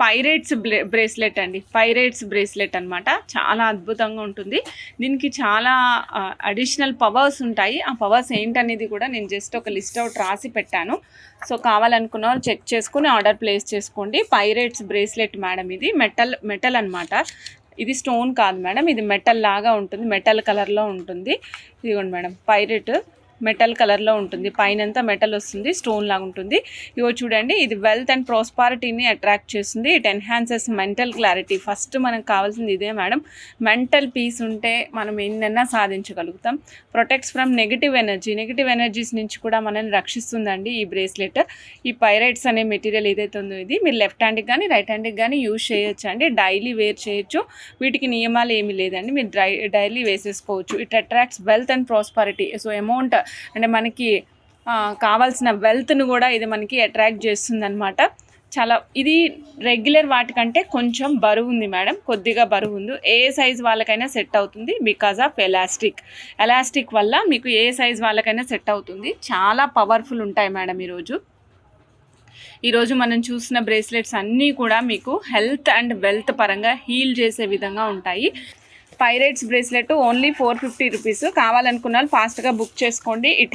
Pirates bracelet అండి. Pirates bracelet అనమాట. చాలా అద్భుతంగా ఉంటుంది. దీనికి చాలా అడిషనల్ పవర్స్ ఉంటాయి. ఆ పవర్స్ ఏంటనేది కూడా నేను జస్ట్ ఒక లిస్ట్ అవుట్ రాసి పెట్టాను. సో కావాలనుకున్న వాళ్ళు చెక్ చేసుకుని ఆర్డర్ ప్లేస్ చేసుకోండి. Pirates bracelet madam. ఇది మెటల్ అనమాట. ఇది స్టోన్ కాదు మేడం, ఇది మెటల్ లాగా ఉంటుంది, మెటల్ కలర్లో ఉంటుంది. ఇదిగోండి మేడం, పైరేట్ మెటల్ కలర్లో ఉంటుంది. పైనంతా మెటల్ వస్తుంది, స్టోన్ లాగా ఉంటుంది. ఇగో చూడండి, ఇది వెల్త్ అండ్ ప్రాస్పారిటీని అట్రాక్ట్ చేస్తుంది. It enhances mental clarity. First మనకు కావాల్సింది ఇదే మేడం. మెంటల్ పీస్ ఉంటే మనం ఎన్నైనా సాధించగలుగుతాం. ప్రొటెక్ట్స్ ఫ్రమ్ నెగిటివ్ ఎనర్జీస్ నుంచి కూడా మనల్ని రక్షిస్తుందండి ఈ బ్రేస్లెట్. ఈ పైరైట్స్ అనే మెటీరియల్ ఏదైతే ఉందో ఇది మీరు లెఫ్ట్ హ్యాండ్కి కానీ రైట్ హ్యాండ్కి కానీ యూజ్ చేయొచ్చు అండి. డైలీ వేర్ చేయొచ్చు. వీటికి నియమాలు ఏమీ లేదండి, మీరు డైలీ వేసేసుకోవచ్చు. It attracts wealth and prosperity. So amount అంటే మనకి కావాల్సిన వెల్త్ను కూడా ఇది మనకి అట్రాక్ట్ చేస్తుంది అనమాట. చాలా ఇది రెగ్యులర్ వాటికంటే కొంచెం బరువు ఉంది మేడం, కొద్దిగా బరువు ఉంది. ఏ సైజ్ వాళ్ళకైనా సెట్ అవుతుంది బికాజ్ ఆఫ్ ఎలాస్టిక్ వల్ల మీకు ఏ సైజ్ వాళ్ళకైనా సెట్ అవుతుంది. చాలా పవర్ఫుల్ ఉంటాయి మేడం. ఈరోజు మనం చూసిన బ్రేస్లెట్స్ అన్నీ కూడా మీకు హెల్త్ అండ్ వెల్త్ పరంగా హీల్ చేసే విధంగా ఉంటాయి. Pirates bracelet only 450 rupees. కావాలనుకున్న వాళ్ళు ఫాస్ట్గా బుక్ చేసుకోండి. ఇట్